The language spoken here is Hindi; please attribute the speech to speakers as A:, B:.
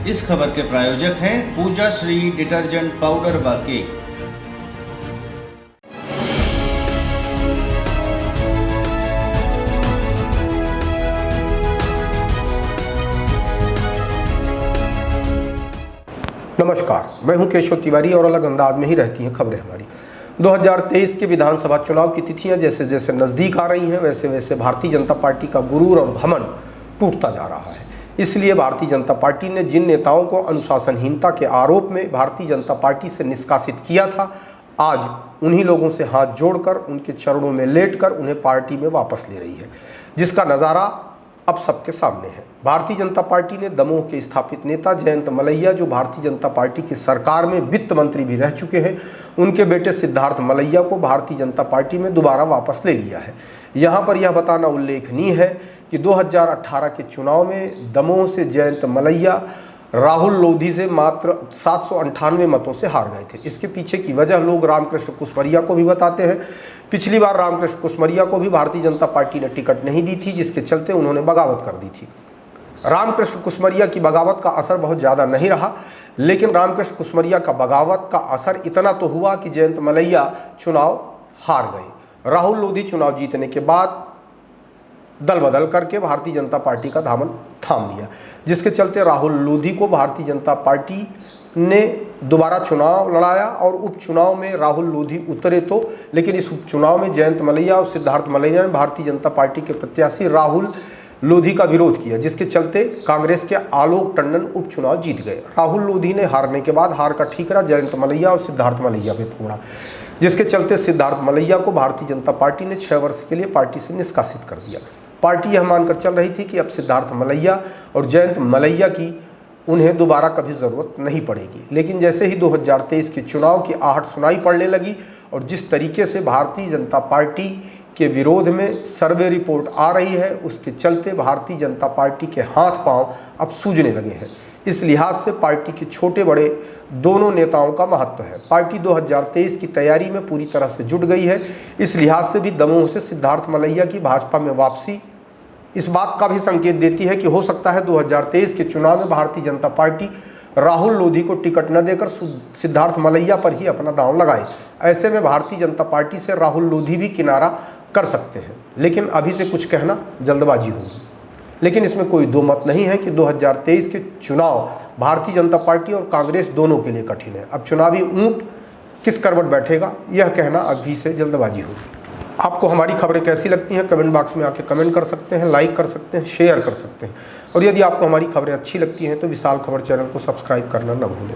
A: इस खबर के प्रायोजक हैं पूजा श्री डिटर्जेंट पाउडर व केक।
B: नमस्कार, मैं हूं केशव तिवारी और अलग अंदाज में ही रहती हैं खबरें हमारी। 2023 के विधानसभा चुनाव की तिथियां जैसे जैसे नज़दीक आ रही हैं वैसे वैसे भारतीय जनता पार्टी का गुरूर और घमंड टूटता जा रहा है। इसलिए भारतीय जनता पार्टी ने जिन नेताओं को अनुशासनहीनता के आरोप में भारतीय जनता पार्टी से निष्कासित किया था, आज उन्हीं लोगों से हाथ जोड़कर उनके चरणों में लेटकर उन्हें पार्टी में वापस ले रही है, जिसका नज़ारा अब सबके सामने है। भारतीय जनता पार्टी ने दमोह के स्थापित नेता जयंत मलैया, जो भारतीय जनता पार्टी की सरकार में वित्त मंत्री भी रह चुके हैं, उनके बेटे सिद्धार्थ मलैया को भारतीय जनता पार्टी में दोबारा वापस ले लिया है। यहाँ पर यह बताना उल्लेखनीय है कि 2018 के चुनाव में दमोह से जयंत मलैया राहुल लोधी से मात्र 798 मतों से हार गए थे। इसके पीछे की वजह लोग रामकृष्ण कुसमरिया को भी बताते हैं। पिछली बार रामकृष्ण कुसमरिया को भी भारतीय जनता पार्टी ने टिकट नहीं दी थी, जिसके चलते उन्होंने बगावत कर दी थी। रामकृष्ण कुसमरिया की बगावत का असर बहुत ज़्यादा नहीं रहा, लेकिन रामकृष्ण कुसमरिया का बगावत का असर इतना तो हुआ कि जयंत मलैया चुनाव हार गए। राहुल लोधी चुनाव जीतने के बाद दल बदल करके भारतीय जनता पार्टी का दामन थाम लिया, जिसके चलते राहुल लोधी को भारतीय जनता पार्टी ने दोबारा चुनाव लड़ाया और उपचुनाव में राहुल लोधी उतरे तो, लेकिन इस उपचुनाव में जयंत मलैया और सिद्धार्थ मलैया ने भारतीय जनता पार्टी के प्रत्याशी राहुल लोधी का विरोध किया, जिसके चलते कांग्रेस के आलोक टंडन उपचुनाव जीत गए। राहुल लोधी ने हारने के बाद हार का ठीकरा जयंत मलैया और सिद्धार्थ मलैया पे फोड़ा, जिसके चलते सिद्धार्थ मलैया को भारतीय जनता पार्टी ने 6 वर्ष के लिए पार्टी से निष्कासित कर दिया। पार्टी यह मानकर चल रही थी कि अब सिद्धार्थ मलैया और जयंत मलैया की उन्हें दोबारा कभी ज़रूरत नहीं पड़ेगी। लेकिन जैसे ही 2023 के चुनाव की आहट सुनाई पड़ने लगी और जिस तरीके से भारतीय जनता पार्टी के विरोध में सर्वे रिपोर्ट आ रही है, उसके चलते भारतीय जनता पार्टी के हाथ पांव अब सूजने लगे हैं। इस लिहाज से पार्टी के छोटे बड़े दोनों नेताओं का महत्व है। पार्टी 2023 की तैयारी में पूरी तरह से जुट गई है। इस लिहाज से भी दमोह से सिद्धार्थ मलैया की भाजपा में वापसी इस बात का भी संकेत देती है कि हो सकता है 2023 के चुनाव में भारतीय जनता पार्टी राहुल लोधी को टिकट न देकर सिद्धार्थ मलैया पर ही अपना दांव लगाए। ऐसे में भारतीय जनता पार्टी से राहुल लोधी भी किनारा कर सकते हैं, लेकिन अभी से कुछ कहना जल्दबाजी होगी। लेकिन इसमें कोई दो मत नहीं है कि 2023 के चुनाव भारतीय जनता पार्टी और कांग्रेस दोनों के लिए कठिन है। अब चुनावी ऊंट किस करवट बैठेगा, यह कहना अभी से जल्दबाजी होगी। आपको हमारी खबरें कैसी लगती हैं, कमेंट बॉक्स में आके कमेंट कर सकते हैं, लाइक कर सकते हैं, शेयर कर सकते हैं। और यदि आपको हमारी खबरें अच्छी लगती हैं तो विशाल खबर चैनल को सब्सक्राइब करना न भूलें।